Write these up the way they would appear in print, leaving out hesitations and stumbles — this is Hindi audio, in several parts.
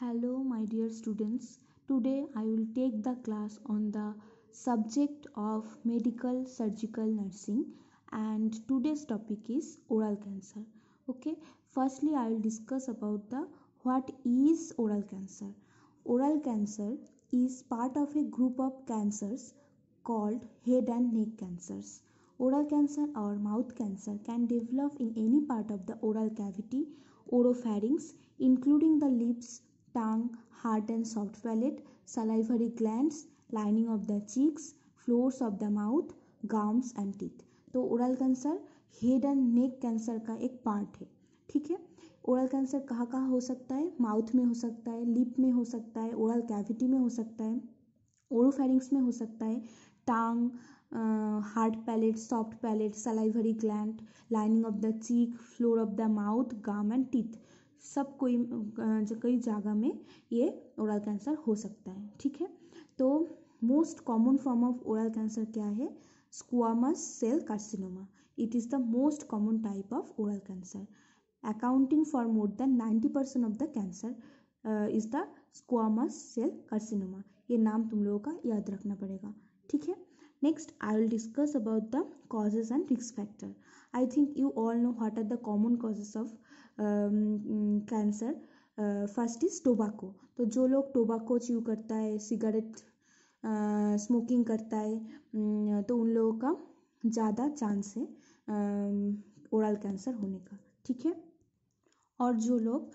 Hello, my dear students. Today I will take the class on the subject of medical surgical nursing, and today's topic is oral cancer. Okay, firstly I will discuss about the what is oral cancer. Oral cancer is part of a group of cancers called head and neck cancers. Oral cancer or mouth cancer can develop in any part of the oral cavity, oropharynx, including the lips, tongue, hard and soft palate, salivary glands, lining of the cheeks, floors of the mouth, gums and teeth. तो oral cancer head and neck cancer का एक पार्ट है. ठीक है. ओरल कैंसर कहाँ कहाँ हो सकता है? माउथ में हो सकता है, लिप में हो सकता है, ओरल कैविटी में हो सकता है, ओरोफेरिंक्स में हो सकता है, tongue, hard palate, soft palate, salivary gland, lining of the cheek, floor of the mouth, gum and teeth, सब कई जगह में ये ओरल कैंसर हो सकता है. ठीक है. तो most common form of oral cancer क्या है? Squamous cell carcinoma. It is the most common type of oral cancer. Accounting for more than 90% of the cancer is the squamous cell carcinoma. ये नाम तुम लोगों का याद रखना पड़ेगा. ठीक है. Next I will discuss about the causes and risk factor. I think you all know what are the common causes of cancer. First is tobacco. तो जो लोग टोबाको च्यू करता है, सिगरेट स्मोकिंग करता है, तो उन लोगों का ज़्यादा चांस है ओरल कैंसर होने का. ठीक है. और जो लोग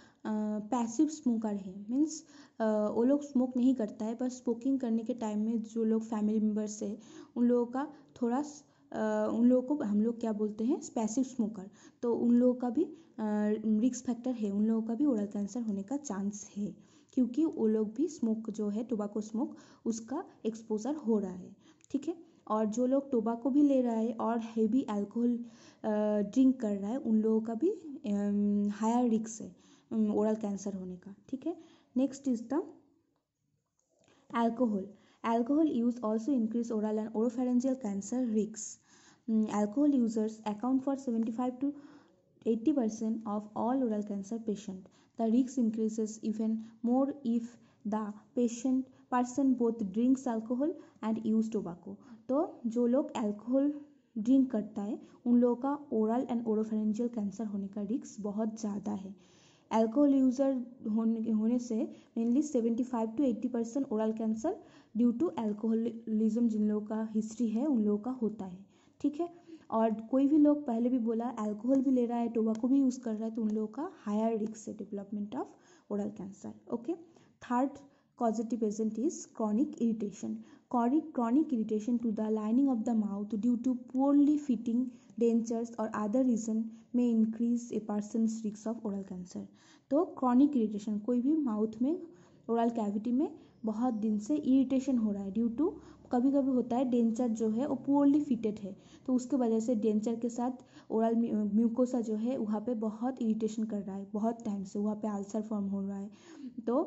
पैसिव स्मोकर है, मीन्स वो लोग स्मोक नहीं करता है, पर स्मोकिंग करने के टाइम में जो लोग फैमिली मेम्बर्स है उन लोगों का थोड़ा उन लोगों को हम लोग क्या बोलते हैं? Passive smoker. तो उन लोगों का भी रिस्क फैक्टर है, उन लोगों का भी ओरल कैंसर होने का चांस है, क्योंकि वो लोग भी स्मोक जो है टोबाको स्मोक उसका एक्सपोजर हो रहा है. ठीक है. और जो लोग टोबाको भी ले रहा है और हेवी अल्कोहल ड्रिंक कर रहा है उन लोगों का भी हायर रिस्क है ओरल कैंसर होने का. ठीक है. Next is the alcohol. Alcohol use also increase oral and oropharyngeal cancer risks. Alcohol users account for 75 to 80% of all oral cancer patients. The risk increases even more if the person both drinks alcohol and use tobacco. तो जो लोग अल्कोहल ड्रिंक करता है उन लोगों का ओरल एंड ओरोफेरेंजियल कैंसर होने का रिस्क बहुत ज़्यादा है. अल्कोहल यूज़र होने से mainly 75 to 80% oral cancer due to alcoholism जिन लोगों का हिस्ट्री है उन लोगों का होता है. ठीक है. और कोई भी लोग पहले भी बोला अल्कोहल भी ले रहा है, टोबाको भी यूज़ कर रहा है, तो उन लोगों का हायर रिस्क है development of oral cancer. Okay. Third causative agent is chronic irritation. Chronic irritation to the lining of the mouth due to poorly fitting dentures or other reason may increase a person's risk of oral cancer. तो chronic irritation, कोई भी माउथ में ओरल कैविटी में बहुत दिन से इरिटेशन हो रहा है ड्यू टू, कभी कभी होता है डेंचर जो है वो पुअरली फिटेड है, तो उसके वजह से डेंचर के साथ ओरल म्यूकोसा जो है वहाँ पे बहुत इरिटेशन कर रहा है, बहुत टाइम से वहाँ पे अल्सर फॉर्म हो रहा है, तो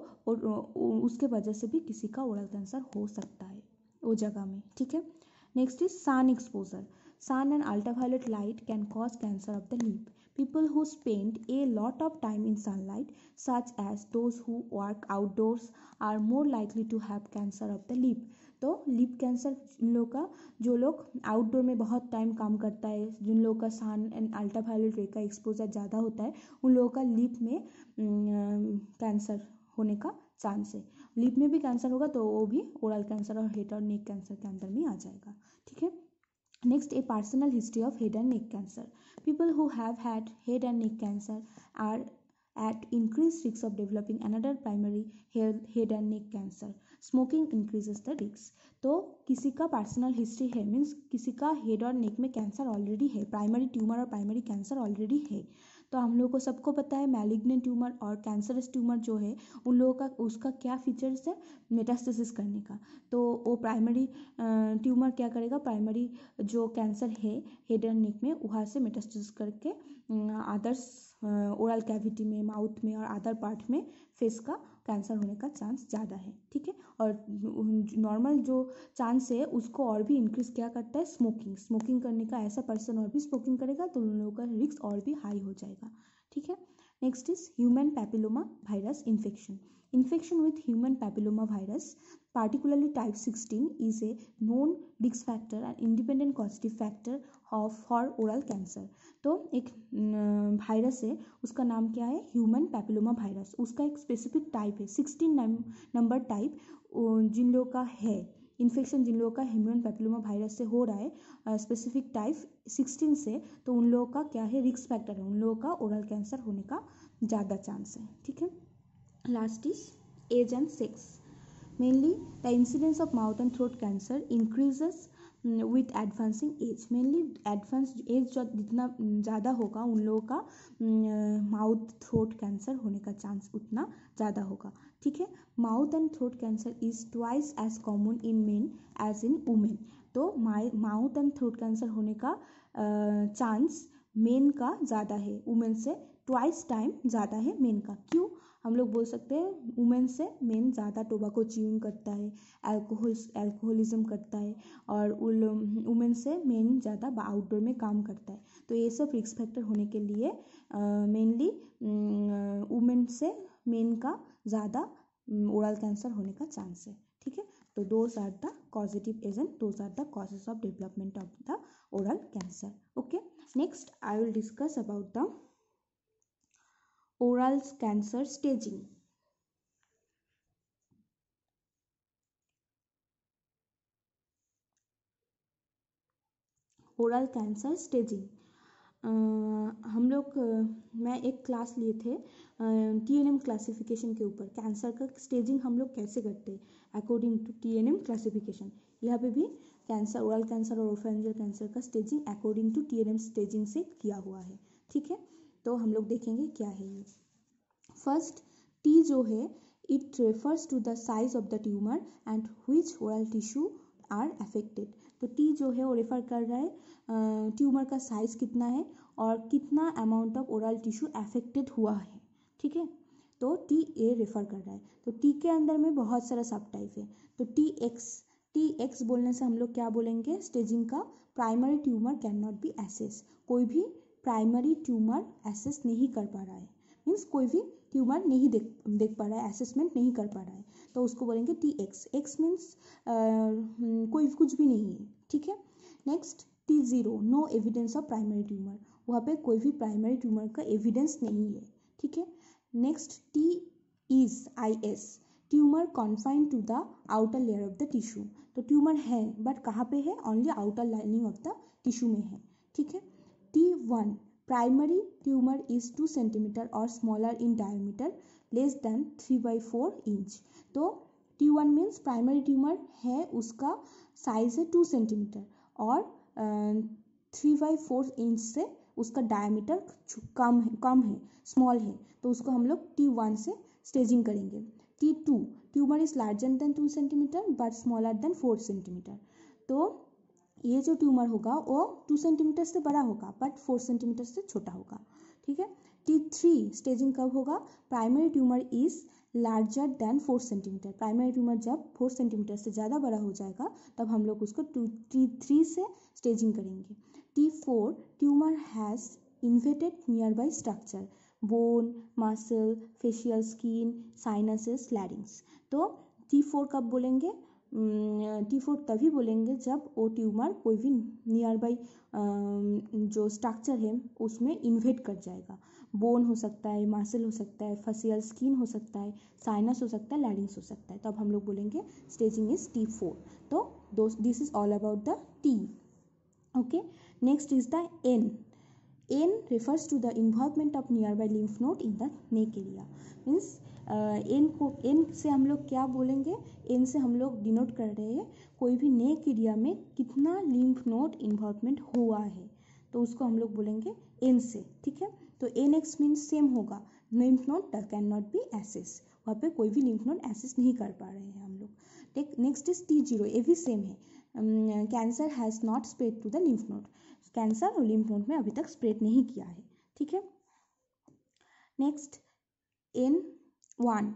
उसके वजह से भी किसी का ओरल कैंसर हो सकता है वो जगह में. ठीक है. Next is sun exposure. Sun and ultraviolet light can cause cancer of the lip. People who spend a lot of time in sunlight, such as those who work outdoors, are more likely to have cancer of the lip. तो लिप कैंसर इन लोगों का, जो लोग आउटडोर में बहुत टाइम काम करता है, जिन लोगों का सन एंड अल्ट्रावायलेट रे का एक्सपोजर ज़्यादा होता है, उन लोगों का लिप में कैंसर होने का चांस है. लिप में भी कैंसर होगा तो वो भी ओरल कैंसर और हेड और नेक कैंसर के अंदर में आ जाएगा. ठीक है. Next, a personal history of head and neck cancer. People who have had head and neck cancer are at increased risk of developing another primary head and neck cancer. Smoking increases the risk. तो किसी का पर्सनल हिस्ट्री है, मीन्स किसी का हेड और नेक में कैंसर ऑलरेडी है, प्राइमरी ट्यूमर और प्राइमरी कैंसर ऑलरेडी है. तो हम लोग को सबको पता है मैलिग्नेंट ट्यूमर और कैंसरस ट्यूमर जो है उन लोगों का उसका क्या फीचर्स है? मेटास्टेसिस करने का. तो वो प्राइमरी ट्यूमर क्या करेगा? प्राइमरी जो कैंसर है हेड एंड नेक में वहाँ से मेटास्टेसिस करके अदर्स ओरल कैविटी में, माउथ में और अदर पार्ट में फेस का कैंसर होने का चांस ज़्यादा है. ठीक है. और नॉर्मल जो चांस है उसको और भी इंक्रीज क्या करता है? स्मोकिंग करने का. ऐसा पर्सन और भी स्मोकिंग करेगा तो उन लोगों का रिस्क और भी हाई हो जाएगा. ठीक है. Next is human papilloma virus infection. Infection with human papilloma virus, particularly type 16, is a known risk factor and independent causative factor for oral cancer. तो एक वायरस है, उसका नाम क्या है, ह्यूमन पैपिलोमा वायरस. उसका एक स्पेसिफिक टाइप है, 16 नंबर टाइप. जिन लोगों का है इन्फेक्शन, जिन लोगों का ह्यूमन पैपिलोमा वायरस से हो रहा है स्पेसिफिक टाइप 16 से, तो उन लोगों का क्या है, रिस्क फैक्टर है, उन लोगों का ओरल कैंसर होने का ज़्यादा चांस है. ठीक है. Last is age and sex. Mainly the incidence of mouth and throat cancer increases with advancing age. Mainly advance age जितना ज़्यादा होगा, उन लोगों का माउथ थ्रोट कैंसर होने का चांस उतना ज़्यादा होगा. ठीक है. Mouth and throat cancer is twice as common in men as in women. तो माउथ एंड थ्रोट कैंसर होने का चांस मेन का ज़्यादा है, वुमेन से ट्वाइस टाइम ज़्यादा है मेन का. क्यों? हम लोग बोल सकते हैं वुमेन से मेन ज़्यादा टोबैको च्यूइंग करता है, अल्कोहलिज्म करता है, और वुमेन से मेन ज़्यादा आउटडोर में काम करता है. तो ये सब रिस्क फैक्टर होने के लिए मेनली वुमेन से मेन का ज़्यादा ओरल कैंसर होने का चांस है. ठीक है. तो those are the causative agent, those are the causes of development of the oral cancer. Okay. Next I will discuss about the oral cancer staging. Oral cancer staging. हम लोग मैं एक क्लास लिए थे TNM क्लासिफिकेशन के ऊपर. कैंसर का स्टेजिंग हम लोग कैसे करते हैं अकॉर्डिंग टू TNM क्लासिफिकेशन. यहाँ पे भी कैंसर, ओरल कैंसर और ओरोफैरिंजियल कैंसर का staging according to TNM staging से किया हुआ है. ठीक है. तो हम लोग देखेंगे क्या है ये. फर्स्ट T जो है, it refers to the size of the tumour and which oral tissue are affected. तो T जो है वो रेफर कर रहा है ट्यूमर का साइज कितना है और कितना amount of oral tissue affected हुआ है. ठीक है. तो TA रेफर कर रहा है. तो T के अंदर में बहुत सारा सब टाइप है. तो TX बोलने से हम लोग क्या बोलेंगे, स्टेजिंग का primary tumour can not be assess. कोई भी प्राइमरी ट्यूमर एसेस नहीं कर पा रहा है, मीन्स कोई भी ट्यूमर नहीं देख पा रहा है, असेसमेंट नहीं कर पा रहा है, तो उसको बोलेंगे TX. X मीन्स कोई कुछ भी नहीं है. ठीक है. Next T0, no evidence of primary tumour. वहाँ पे कोई भी प्राइमरी ट्यूमर का एविडेंस नहीं है. ठीक है. Next T is IS, tumour confined to the outer layer of the tissue. तो ट्यूमर है बट कहाँ पे है, only outer lining of the tissue में है. ठीक है. T1, primary tumour is 2 centimetre और smaller in diameter, less than 3/4 inch. तो T1 मीन्स प्राइमरी ट्यूमर है, उसका साइज है 2 सेंटीमीटर और 3/4 इंच से उसका डायमीटर कम है, स्मॉल है. तो उसको हम लोग T1 से स्टेजिंग करेंगे. T2, tumour is larger then 2 centimetre but smaller then 4 centimetre. तो ये जो ट्यूमर होगा वो 2 सेंटीमीटर से बड़ा होगा बट 4 सेंटीमीटर से छोटा होगा. ठीक है. T3 स्टेजिंग कब होगा, primary tumour is larger then 4 centimetre. Primary tumour जब 4 सेंटीमीटर से ज़्यादा बड़ा हो जाएगा तब हम लोग उसको T3 से स्टेजिंग करेंगे. T4, tumour has inverted near by structure, bone, muscle, facial skin, sinuses, लैरिंग्स. तो T4 कब बोलेंगे, T4 तभी बोलेंगे जब वो ट्यूमर कोई भी नियर बाई जो स्ट्रक्चर है उसमें इन्वेट कर जाएगा. बोन हो सकता है, मसल हो सकता है, फेशियल स्किन हो सकता है, साइनस हो सकता है, लैरिंग्स हो सकता है. तो अब हम लोग बोलेंगे स्टेजिंग इज T4. तो this is all about the T. Okay. Next is the N. N refers to the involvement of nearby lymph node in the neck area. Means N से हम लोग क्या बोलेंगे, N से हम लोग डिनोट कर रहे हैं कोई भी नेक एरिया में कितना लिम्फ नोड इन्वॉल्वमेंट हुआ है, तो उसको हम लोग बोलेंगे N से. ठीक है. तो NX मीन्स सेम होगा, lymph node can not be assess. वहाँ पे कोई भी लिम्फ नोड एसेस नहीं कर पा रहे हैं हम लोग. नेक्स्ट इज T0, ये भी सेम है. Cancer has not spread to the lymph node. Cancer और लिम्फ नोड में अभी तक स्प्रेड नहीं किया है. ठीक है. Next N1,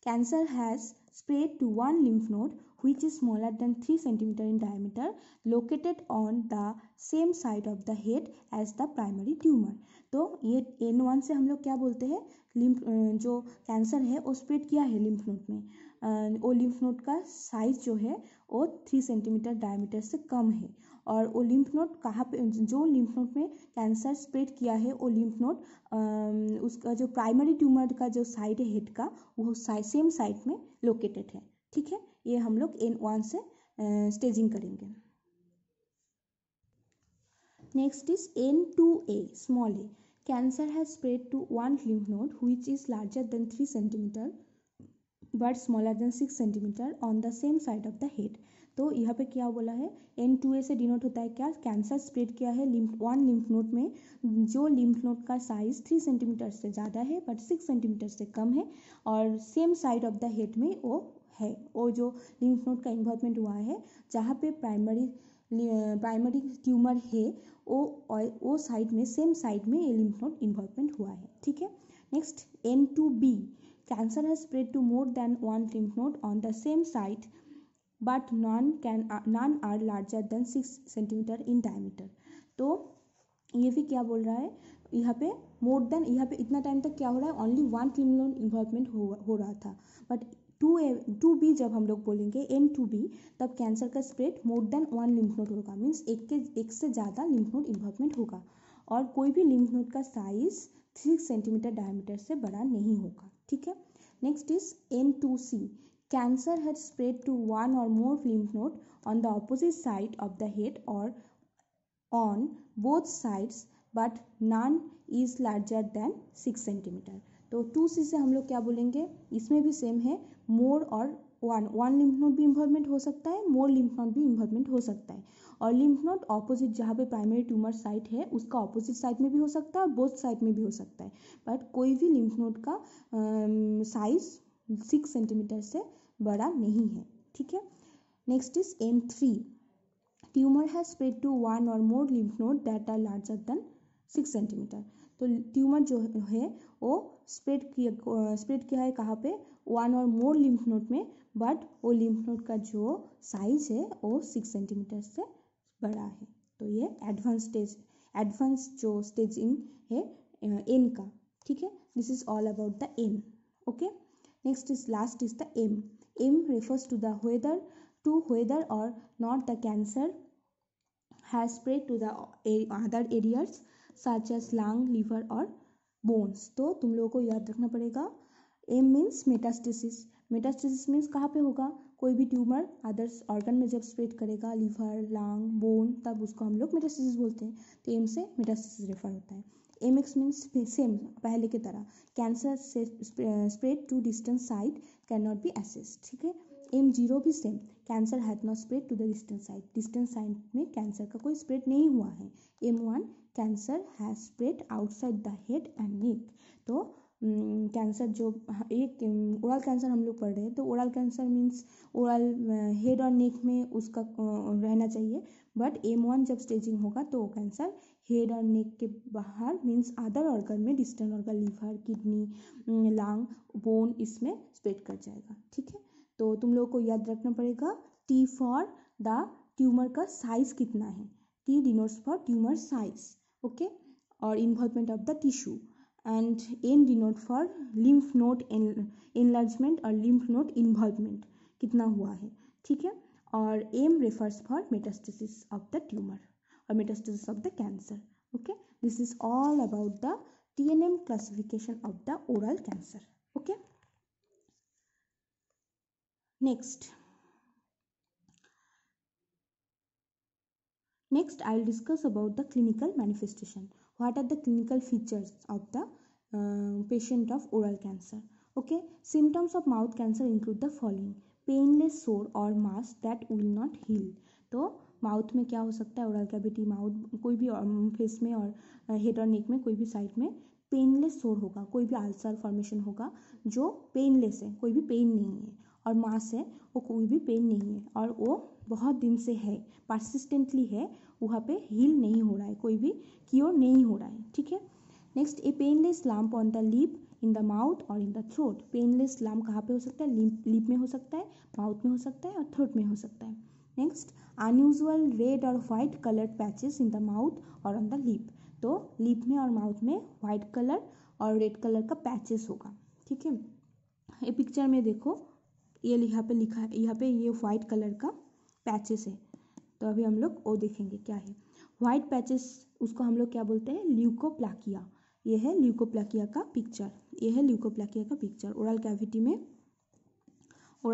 cancer has spread to one lymph node which is smaller than 3 cm in diameter located on the same side of the head as the primary tumor। तो ये N1 से हम लोग क्या बोलते हैं, लिम्फ जो कैंसर है वो स्प्रेड किया है लिम्फ नोड में, वो लिम्फ नोड का साइज जो है वो 3 सेंटीमीटर डायमीटर से कम है। और वो लिम्फ नोड कहाँ पे, जो लिम्फ नोड में कैंसर स्प्रेड किया है वो लिम्फ नोड उसका जो प्राइमरी ट्यूमर का जो साइड है हेड का वो सेम साइड में लोकेटेड है। ठीक है, ये हम लोग N1 से स्टेजिंग करेंगे। Next is N2A small A. Cancer has spread to one lymph node which is larger than 3 centimetre but smaller than 6 centimetre on the same side of the head. तो यहाँ पे क्या बोला है, N2A से डिनोट होता है क्या, कैंसर स्प्रेड किया है वन लिम्फ नोड में जो लिम्फ नोड का साइज 3 सेंटीमीटर से ज़्यादा है बट 6 सेंटीमीटर से कम है और same side of the head में वो है। वो जो लिम्फ नोड का इन्वॉल्वमेंट हुआ है जहाँ पे प्राइमरी ट्यूमर है वो साइड में, सेम साइड में ये लिम्फ नोड इन्वॉल्वमेंट हुआ है। ठीक है, next N2B cancer has spread to more than one lymph node on the same site but none are larger than 6 centimeter in diameter। तो ये भी क्या बोल रहा है यहाँ पे, मोर देन, यहाँ पे इतना टाइम तक क्या हो रहा है, only one lymph node involvement हो रहा था, बट 2B जब हम लोग बोलेंगे N2B तब कैंसर का spread more than one lymph node होगा, मीन्स एक से ज़्यादा लिम्फ नोड इन्वॉल्वमेंट होगा और कोई भी लिम्फ नोड का साइज 6 सेंटीमीटर डायमीटर से बड़ा नहीं होगा। ठीक है, next is N2C cancer has spread to one और more lymph node on the opposite side of the head और on both sides but none is larger than 6 centimetre. तो 2C से हम लोग क्या बोलेंगे, इसमें भी सेम है, मोर और वन लिम्फ नोड भी इन्वॉल्वमेंट हो सकता है, मोर लिम्फ नोड भी इन्वॉल्वमेंट हो सकता है और लिम्फ नोड ऑपोजिट जहाँ पे प्राइमरी ट्यूमर साइट है उसका ऑपोजिट साइड में भी हो सकता है और बोथ साइड में भी हो सकता है, बट कोई भी लिम्फ नोड का साइज 6 सेंटीमीटर से बड़ा नहीं है। ठीक है, next is N3 tumour has spread to one और more lymph node that are larger than 6 centimetre. तो ट्यूमर जो है वो स्प्रेड किया है कहाँ पे, वन और मोर लिम्फ नोड में, बट वो लिम्फ नोड का जो साइज है वो 6 सेंटीमीटर से बड़ा है। तो ये एडवांस जो स्टेजिंग है N का। ठीक है, this is all about the N। Okay, next is last is the M। M refers to whether or not the cancer has spread to the other areas such as lung, liver और bones। तो तुम लोगों को याद रखना पड़ेगा M means metastasis. Metastasis means कहाँ पे होगा, कोई भी ट्यूमर अदर्स ऑर्गन में जब स्प्रेड करेगा, लिवर, लंग, बोन, तब उसको हम लोग मेटास्टेसिस बोलते हैं। तो M से मेटास्टेसिस रेफर होता है। MX मीन्स सेम पहले की तरह, कैंसर से spread to distant site can not be assessed. ठीक है, M0 भी same, cancer had not spread to the distant site में कैंसर का कोई स्प्रेड नहीं हुआ है। M1 cancer has spread outside the head and neck. तो कैंसर जो एक ओरल कैंसर हम लोग पढ़ रहे हैं, तो oral cancer means oral head और नेक में उसका रहना चाहिए, बट M1 जब स्टेजिंग होगा तो वो कैंसर हेड और नेक के बाहर मीन्स अदर ऑर्गन में, distant organ, liver, kidney, lung, bone, इसमें स्प्रेड कर जाएगा। ठीक है, तो तुम लोगों को याद रखना पड़ेगा T फॉर द ट्यूमर का साइज कितना है, T denotes for tumour size, okay, और involvement of the tissue, and N denote for lymph node enlargement और लिम्फ नोड इन्वॉल्वमेंट कितना हुआ है। ठीक है, और M refers for metastasis of the tumour और metastasis of the cancer. Okay, this is all about the TNM classification of the oral cancer. Okay, next I will discuss about the clinical manifestation. What are the clinical features of the patient of oral cancer? Okay, symptoms of mouth cancer include the following: painless sore or mass that will not heal। तो माउथ में क्या हो सकता है, ओरल कैविटी, माउथ, कोई भी फेस में और हेड और नेक में कोई भी साइड में पेनलेस सोर होगा, कोई भी अल्सर फॉर्मेशन होगा जो पेनलेस है, कोई भी पेन नहीं है, और मास है वो कोई भी पेन नहीं है और वो बहुत दिन से है, परसिस्टेंटली है, वहाँ पे हील नहीं हो रहा है, कोई भी क्योर नहीं हो रहा है। ठीक है, next a painless lump on the lip in the mouth और in the throat. Painless lump कहाँ पे हो सकता है? लिप में हो सकता है, माउथ में हो सकता है और थ्रोट में हो सकता है। नेक्स्ट, अनयूजुअल रेड और white coloured patches in the mouth और ऑन द लिप। तो लिप में और माउथ में वाइट कलर और रेड कलर का पैचेस होगा। ठीक है, ये पिक्चर में देखो, ये यहाँ पे लिखा है, यहाँ पे ये वाइट कलर का पैचेस है। तो अभी हम लोग वो देखेंगे क्या है वाइट पैचेस। उसको हम लोग क्या बोलते हैं? ल्यूकोप्लाकिया। ये है ल्यूकोप्लाकिया का पिक्चर, ये है ल्यूकोप्लाकिया का पिक्चर। ओरल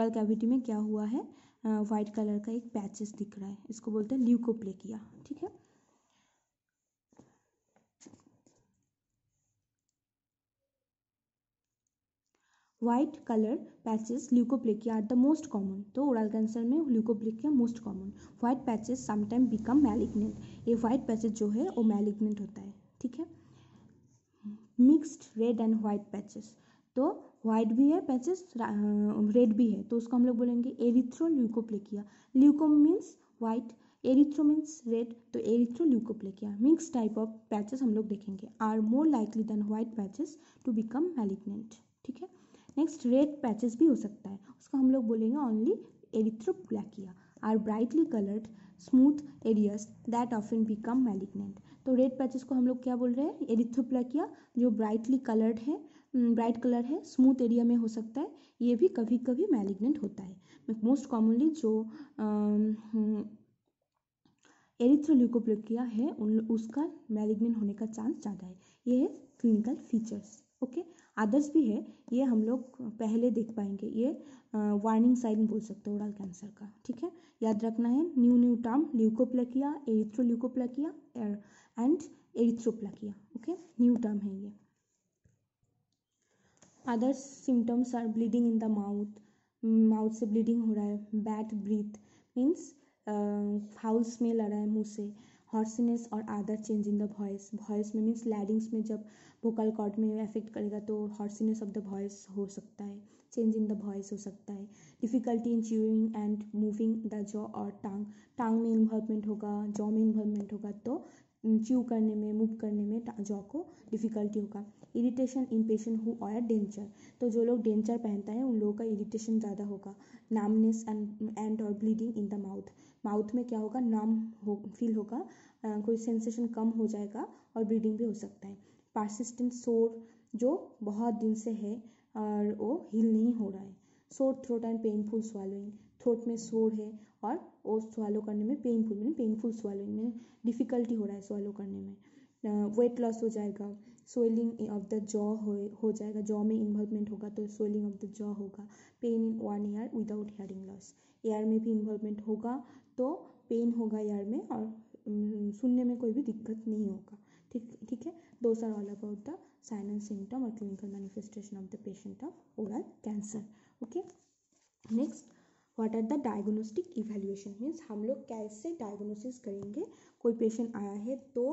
कैविटी में क्या हुआ है? वाइट कलर का एक पैचेस दिख रहा है, इसको बोलते हैं ल्यूकोप्लाकिया। ठीक है, white colour patches leukoplakia are the most common. तो ओरल कैंसर में leukoplakia most common. White patches sometime become malignant. ये वाइट पैचेस जो है वो मैलिग्नेंट होता है। ठीक है, mixed red and white patches. तो वाइट भी है पैचेस, रेड भी है, तो उसको हम लोग बोलेंगे erythroleukoplakia. Leuko means white, erythro means red, तो erythroleukoplakia. Mix type of patches हम लोग देखेंगे are more likely than white patches to become malignant. ठीक है, नेक्स्ट रेड पैचेस भी हो सकता है, उसको हम लोग बोलेंगे only erythroplakia. Are brightly coloured smooth areas that often become malignant. तो रेड पैचेस को हम लोग क्या बोल रहे हैं? एरिथ्रोप्लाकिया, जो ब्राइटली कलर्ड है, ब्राइट कलर है, स्मूथ एरिया में हो सकता है, ये भी कभी कभी मैलिग्नेंट होता है। मोस्ट कॉमनली जो एरिथ्रोल्यूकोप्लाकिया है उसका मैलिग्नेंट होने का चांस ज़्यादा है। ये है क्लिनिकल फीचर्स। ओके, अदर्स भी है, ये हम लोग पहले देख पाएंगे। ये वार्निंग साइन बोल सकते हैं ओरल कैंसर का। ठीक है, याद रखना है new term leukoplakia, erythroleukoplakia and erythroplakia. Okay, new term है ये। Other symptoms are bleeding in the mouth, mouth से ब्लीडिंग हो रहा है, bad breath means foul smell आ रहा है मुंह से, हॉर्सनेस और other change in the voice. Voice में मीन्स लैरिंग्स में जब वोकल कॉर्ड में इफेक्ट करेगा तो हॉर्सनेस ऑफ द वॉइस हो सकता है, चेंज इन द वॉइस हो सकता है। Difficulty in chewing and moving the jaw और टंग, टंग में इन्वॉल्वमेंट होगा, जॉ में इन्वॉल्वमेंट होगा तो च्यू करने में, मूव करने में जॉ को डिफिकल्टी होगा। Irritation in patient who or denture, तो जो लोग डेंचर पहनता है उन लोगों का इरिटेशन ज़्यादा होगा। नामनेस एंड और bleeding in the mouth, mouth में क्या होगा? नाम फील होगा, कोई सेंसेशन कम हो जाएगा और ब्लीडिंग भी हो सकता है। पार्सिस्टेंट सोर, जो बहुत दिन से है और वो हील नहीं हो रहा है। Sore throat and painful swallowing, throat में सोर है और वो स्वालो करने में पेनफुल स्वालोइंग में डिफिकल्टी हो रहा है स्वालो करने में। वेट लॉस हो जाएगा, स्वेलिंग ऑफ द जॉ हो जाएगा, जॉ में इन्वॉल्वमेंट होगा तो स्वेलिंग ऑफ द जॉ होगा। Pain in one year without hearing loss, year में भी इन्वॉल्वमेंट होगा तो पेन होगा ईयर में और सुनने में कोई भी दिक्कत नहीं होगा। ठीक है, those are all about the sign and symptom और clinical manifestation of the patient of oral cancer. Okay, next, what are the diagnostic evaluation means हम लोग कैसे डायग्नोसिस करेंगे। कोई पेशेंट आया है तो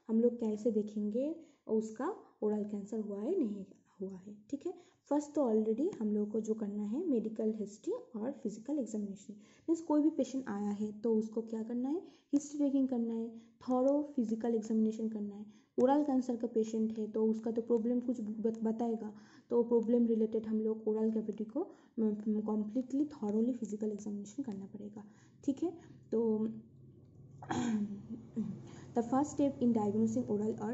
हम लोग कैसे देखेंगे उसका ओरल कैंसर हुआ है नहीं हुआ है। ठीक है, फर्स्ट तो ऑलरेडी हम लोग को जो करना है मेडिकल हिस्ट्री और फिजिकल एग्जामिनेशन। मीन्स कोई भी पेशेंट आया है तो उसको क्या करना है? हिस्ट्री टेकिंग करना है, थॉरो फिजिकल एग्जामिनेशन करना है। ओरल कैंसर का पेशेंट है तो उसका तो प्रॉब्लम कुछ बताएगा, तो प्रॉब्लम रिलेटेड हम लोग ओरल कैविटी को कम्प्लीटली थॉरोली फिजिकल एग्जामिनेशन करना पड़ेगा। ठीक है, तो the first step in diagnosing oral or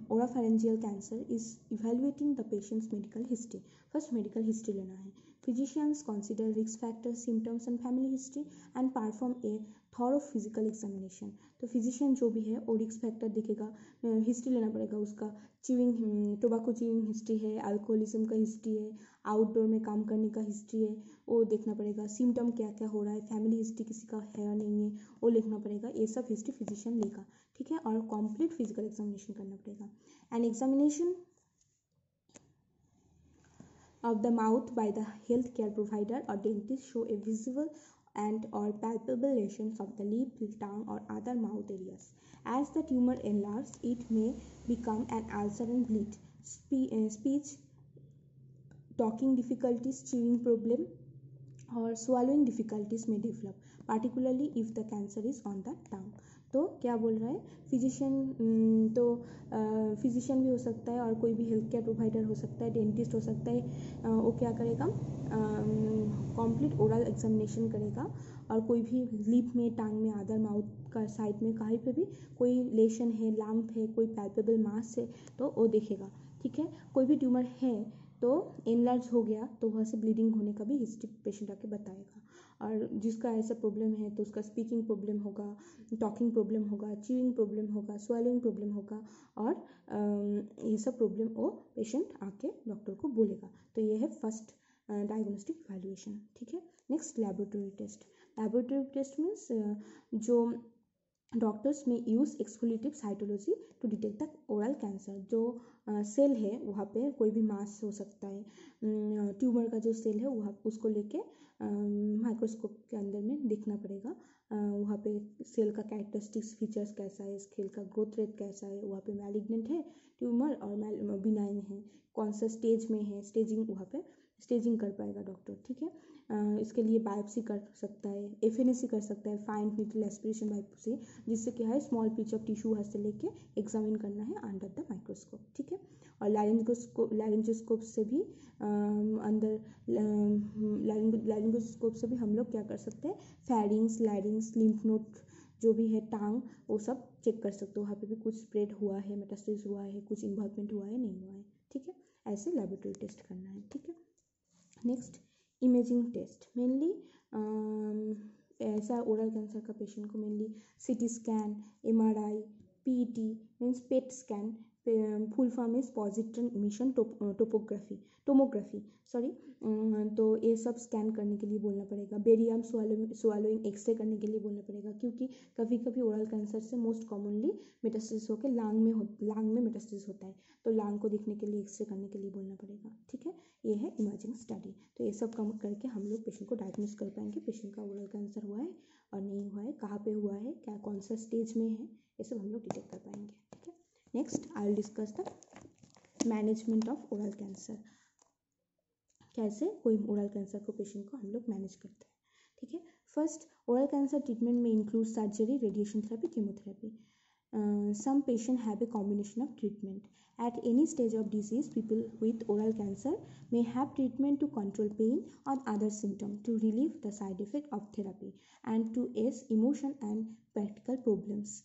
oropharyngeal cancer is evaluating the patient's medical history. First medical history लेना है। Physicians consider risk factors, symptoms and family history and perform a thorough physical examination. तो फिजिशियन जो भी है वो रिस्क फैक्टर देखेगा, हिस्ट्री लेना पड़ेगा उसका, टोबैको च्यूइंग हिस्ट्री है, अल्कोहलिज्म का हिस्ट्री है, आउटडोर में काम करने का हिस्ट्री है, वो देखना पड़ेगा। सिम्टम क्या क्या हो रहा है, फैमिली हिस्ट्री किसी का है या नहीं है वो लिखना पड़ेगा। ये सब हिस्ट्री फिजिशियन लेगा। ठीक है, और कंप्लीट फिजिकल एग्जामिनेशन करना पड़ेगा। And examination of the mouth by the health care provider or dentist show a visible and or palpable lesions of the lip, tongue or other mouth areas. As the tumor enlarges, it may become an ulcer and bleed. Speech, talking difficulties, chewing problem और swallowing difficulties may develop particularly if the cancer is on the tongue। तो क्या बोल रहा है फिजिशियन, तो फिजिशियन भी हो सकता है और कोई भी हेल्थ केयर प्रोवाइडर हो सकता है, डेंटिस्ट हो सकता है, वो क्या करेगा कंप्लीट ओरल एग्जामिनेशन करेगा और कोई भी लिप में, टांग में, अदर माउथ का साइड में कहीं पे भी कोई लेशन है, लैम्प है, कोई पैल्पेबल मास है तो वो देखेगा। ठीक है, कोई भी ट्यूमर है तो एनलार्ज हो गया तो वहाँ से ब्लीडिंग होने का भी हिस्ट्री पेशेंट आके बताएगा। और जिसका ऐसा प्रॉब्लम है तो उसका स्पीकिंग प्रॉब्लम होगा, टॉकिंग प्रॉब्लम होगा, च्यूइंग प्रॉब्लम होगा, स्वेलिंग प्रॉब्लम होगा और ये सब प्रॉब्लम वो पेशेंट आके डॉक्टर को बोलेगा। तो ये है फर्स्ट डायग्नोस्टिक वैल्यूएशन। ठीक है, next laboratory test. Laboratory test means जो डॉक्टर्स में use exfoliative cytology to detect the oral cancer. जो सेल है वहाँ पे कोई भी मास हो सकता है, ट्यूमर का जो सेल है वहाँ उसको लेके माइक्रोस्कोप के अंदर में देखना पड़ेगा, वहाँ पे सेल का कैरेक्टरिस्टिक्स फीचर्स कैसा है, सेल का ग्रोथ रेट कैसा है, वहाँ पे मैलिग्नेंट है ट्यूमर और बिनाइन है, कौन सा स्टेज में है, स्टेजिंग वहाँ पे स्टेजिंग कर पाएगा डॉक्टर। ठीक है, इसके लिए बायोप्सी कर सकता है, एफएनएसी कर सकता है, फाइन नीडल एस्पिरेशन बायोप्सी, जिससे क्या है स्मॉल पीस ऑफ टिश्यू वहाँ से लेके एग्जामिन करना है अंडर द माइक्रोस्कोप। ठीक है, और लैरिंगोस्कोप से भी अंदर लैरिंगोस्कोप से भी हम लोग क्या कर सकते हैं, फेरिंग्स, लैरिंग्स, लिम्फ नोड जो भी है, टांग, वो सब चेक कर सकते हो, वहाँ पे भी कुछ स्प्रेड हुआ है, मेटास्टेसिस हुआ है, कुछ इन्वॉल्वमेंट हुआ है, नहीं हुआ है। ठीक है, ऐसे लेबोरेटरी टेस्ट करना है। ठीक है, नेक्स्ट इमेजिंग टेस्ट। मेनली ऐसा ओरल कैंसर का पेशेंट को mainly CT scan, MRI, PET means PET scan, full form is positron emission tomography sorry, तो ये सब स्कैन करने के लिए बोलना पड़ेगा। बेरियम स्वालोइंग एक्सरे करने के लिए बोलना पड़ेगा, क्योंकि कभी कभी ओरल कैंसर से मोस्ट कॉमनली मेटास्टेसिस होकर लांग में मेटास्टेसिस होता है, तो लांग को देखने के लिए एक्सरे करने के लिए बोलना पड़ेगा। ठीक है, ये है इमेजिंग स्टडी। तो ये सब काम करके हम लोग पेशेंट को डायग्नोस कर पाएंगे पेशेंट का ओरल कैंसर हुआ है और नहीं हुआ है, कहाँ पे हुआ है, क्या कौन सा स्टेज में है, ये सब हम लोग डिटेक्ट कर पाएंगे। ठीक है, next I will discuss the management of oral cancer. कैसे कोई ओरल कैंसर को पेशेंट को हम लोग मैनेज करते हैं। ठीक है, फर्स्ट ओरल कैंसर ट्रीटमेंट में include surgery, radiation therapy, chemotherapy. Some patients have a combination of treatment. At any stage of disease, people with oral cancer may have treatment to control pain or other symptoms, to relieve the side effect of therapy, and to ease emotion and practical problems.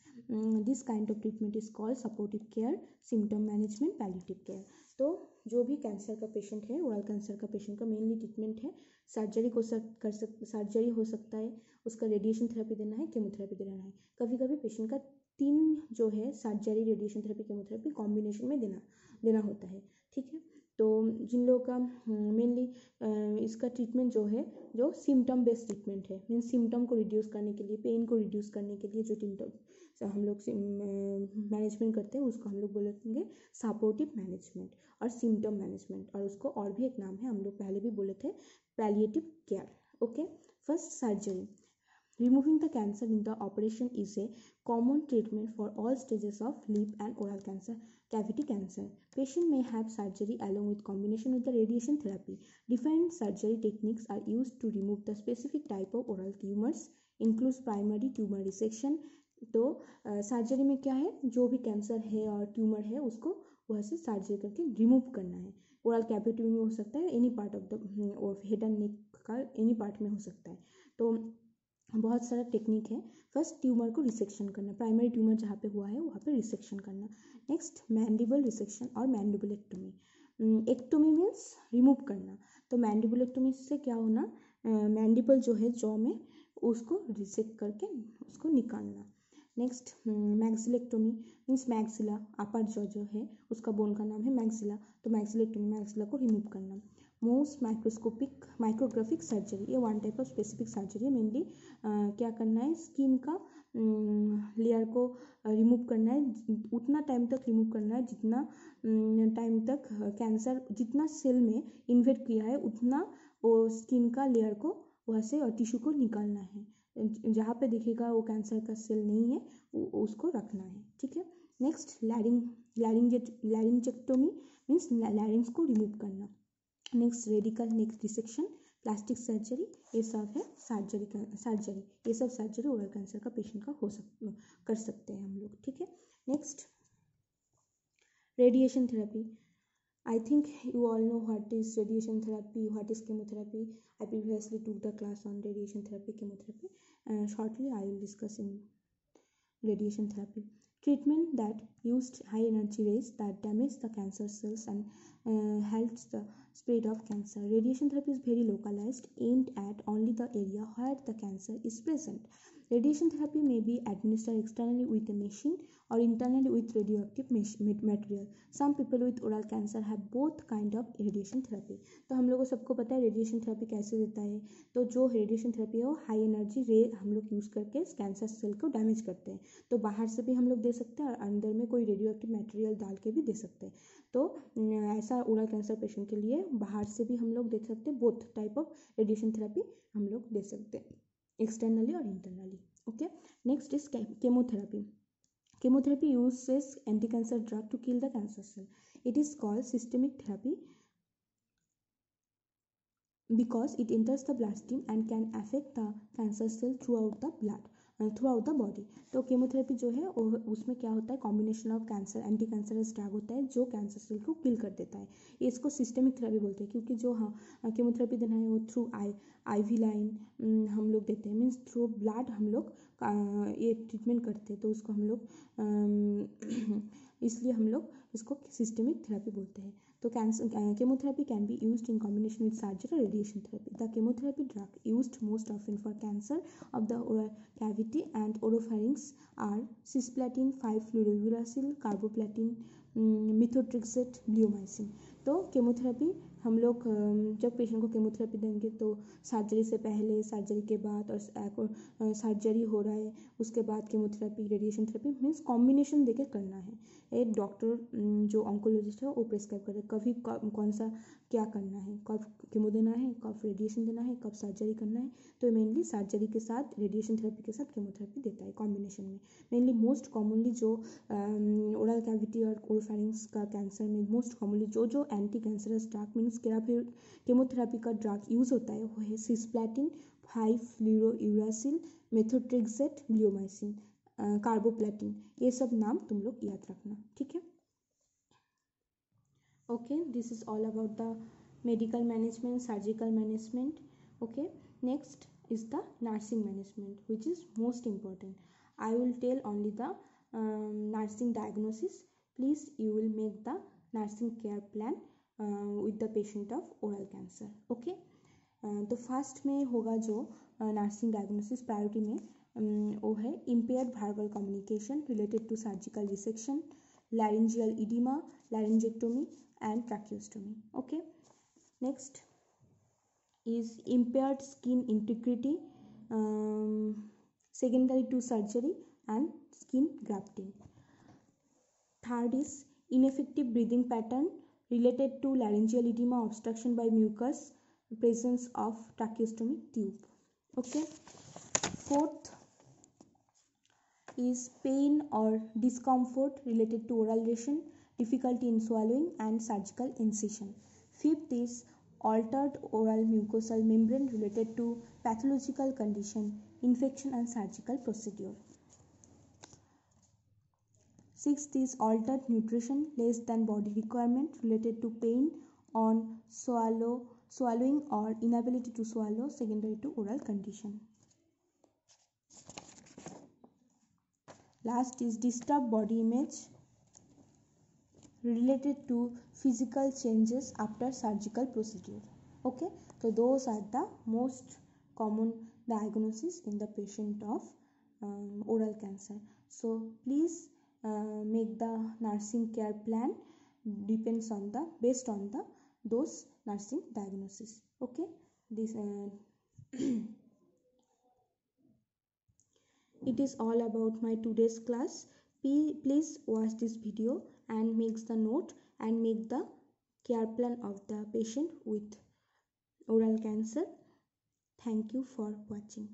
This kind of treatment is called supportive care, symptom management, palliative care. तो जो भी कैंसर का पेशेंट है, ओरल कैंसर का पेशेंट का मेनली ट्रीटमेंट है सर्जरी सर्जरी हो सकता है, उसका रेडिएशन थेरेपी देना है, केमोथेरेपी देना है। कभी कभी पेशेंट का 3 जो है surgery, radiation therapy, chemotherapy combination में देना होता है। ठीक है, तो जिन लोगों का मेनली इसका ट्रीटमेंट जो है जो सिम्टम बेस्ड ट्रीटमेंट है, मीन्स सिम्टम को रिड्यूस करने के लिए, पेन को रिड्यूस करने के लिए जो हम लोग मैनेजमेंट करते हैं उसको हम लोग बोलेंगे सपोर्टिव मैनेजमेंट और सिम्टम मैनेजमेंट, और उसको और भी एक नाम है, हम लोग पहले भी बोले थे, palliative care. Okay, first surgery. Removing the cancer in the operation is a common treatment for all stages of lip and oral cancer, cavity cancer. Patient may have surgery along with combination with the radiation therapy. Different surgery techniques are used to remove the specific type of oral tumors, includes primary tumor resection. तो सर्जरी में क्या है, जो भी कैंसर है और ट्यूमर है उसको वहाँ से सर्जरी करके रिमूव करना है। ओरल कैविटी में हो सकता है, any part of the head and नेक का एनी पार्ट में हो सकता है। तो बहुत सारा टेक्निक है। फर्स्ट ट्यूमर को रिसेक्शन करना, प्राइमरी ट्यूमर जहाँ पे हुआ है वहाँ पे रिसेक्शन करना। नेक्स्ट मैंडिबल रिसेक्शन और मैंडिबुलेक्टोमी। एक्टोमी मीन्स रिमूव करना, तो मैंडिबुलेक्टोमी से क्या होना, मैंडिबल जो है जॉ में उसको रिसेक्ट करके उसको निकालना। Next maxillectomy means maxilla, upper jaw जो है उसका बोन का नाम है मैक्सिला, तो मैक्सिलेक्टोमी मैक्सिला को रिमूव करना। मोस्ट माइक्रोग्राफिक सर्जरी, ये one type of specific surgery है। मेनली क्या करना है, स्किन का लेयर को रिमूव करना है, उतना टाइम तक रिमूव करना है जितना टाइम तक कैंसर जितना सेल में इन्वेड किया है उतना वो स्किन का लेयर को वहाँ से और टिश्यू को निकालना है। जहाँ पे दिखेगा वो कैंसर का सेल नहीं है उसको रखना है। ठीक है, नेक्स्ट लैरिंजेक्टोमी मीन्स लैरिंग्स को रिमूव करना। नेक्स्ट रेडिकल नेक रिसेक्शन, प्लास्टिक सर्जरी, ये सब है सर्जरी ये सब सर्जरी ओरल कैंसर का पेशेंट का कर सकते हैं हम लोग, ठीक है। Next, radiation therapy. I think you all know what is radiation therapy, what is chemotherapy. I previously took the class on radiation therapy, chemotherapy. Shortly, I will discuss in radiation therapy. Treatment that used high energy rays that damage the cancer cells and helps the spread of cancer. Radiation therapy is very localized, aimed at only the area where the cancer is present. Radiation therapy may be administered externally with a machine or internally with radioactive material. Some people with oral cancer have both kind of radiation therapy. तो हम लोगों को सबको पता है रेडिएशन थेरेपी कैसे देता है। तो जो रेडिएशन थेरेपी है वो हाई एनर्जी रे हम लोग यूज़ करके कैंसर सेल को डैमेज करते हैं। तो बाहर से भी हम लोग दे सकते हैं और अंदर में कोई रेडियोएक्टिव मटेरियल डाल के भी दे सकते हैं। तो ऐसा ओरल कैंसर पेशेंट के लिए बाहर से भी हम लोग दे सकते हैं। Both type of radiation therapy हम लोग दे सकते हैं, externally or internally. Okay, next is chemotherapy. Chemotherapy uses anti-cancer drug to kill the cancer cell. It is called systemic therapy because it enters the bloodstream and can affect the cancer cell throughout the blood, throughout the body. तो केमोथेरेपी जो है उसमें क्या होता है, combination of cancer anti cancerous drug होता है जो कैंसर सेल को किल कर देता है। इसको सिस्टेमिक थेरेपी बोलते हैं क्योंकि जो केमोथेरेपी देना है वो थ्रू आईवी लाइन हम लोग देते हैं, मीन्स थ्रू ब्लड हम लोग ये ट्रीटमेंट करते हैं। तो उसको हम लोग इसलिए हम लोग इसको सिस्टेमिक थेरेपी बोलते हैं। तो chemotherapy can be used in combination with surgery or radiation therapy. The chemotherapy drug used most often for cancer of the oral cavity and oropharynx are cisplatin, 5-fluorouracil, carboplatin, methotrexate, bleomycin. तो केमोथेरेपी हम लोग जब पेशेंट को केमोथेरेपी देंगे तो सर्जरी से पहले, सर्जरी के बाद और सर्जरी हो रहा है उसके बाद chemotherapy, radiation therapy means combination देके करना है। एक डॉक्टर जो ऑन्कोलॉजिस्ट है वो प्रेस्क्राइब करे कभी कौन सा क्या करना है, कब केमो देना है, कब रेडिएशन देना है, कब सर्जरी करना है। तो मेनली सर्जरी के साथ रेडिएशन थेरेपी के साथ केमोथेरेपी देता है कॉम्बिनेशन में। मेनली मोस्ट कॉमनली जो ओरल कैविटी और ओरोफैरिंक्स का कैंसर में मोस्ट कॉमनली जो anti cancerous drug means chemotherapy का ड्रग यूज़ होता है वो है सिस्प्लैटिन, 5-fluorouracil, मेथोट्रेक्सेट, ब्लियोमाइसिन, कार्बोप्लेटिन। ये सब नाम तुम लोग याद रखना, ठीक है। Okay, this is all about the medical management, surgical management. Okay, next is the nursing management, which is most important. I will tell only the nursing diagnosis. Please, you will make the nursing care plan with the patient of oral cancer. Okay, तो फर्स्ट में होगा जो नर्सिंग डायग्नोसिस प्रायोरिटी में वो है impaired verbal communication related to surgical resection, laryngeal edema, laryngectomy and tracheostomy. Okay, next is impaired skin integrity secondary to surgery and skin grafting. Third is ineffective breathing pattern related to laryngeal edema, obstruction by mucus, presence of tracheostomy tube. Okay, fourth is pain or discomfort related to oral ration, difficulty in swallowing and surgical incision. Fifth is altered oral mucosal membrane related to pathological condition, infection and surgical procedure. Sixth is altered nutrition less than body requirement related to pain on swallowing or inability to swallow secondary to oral condition. Last is disturbed body image related to physical changes after surgical procedure. Okay, so those are the most common diagnosis in the patient of oral cancer. So please make the nursing care plan depends on the based on the those nursing diagnosis. Okay, this it is all about my today's class. Please watch this video and make the note and make the care plan of the patient with oral cancer. Thank you for watching.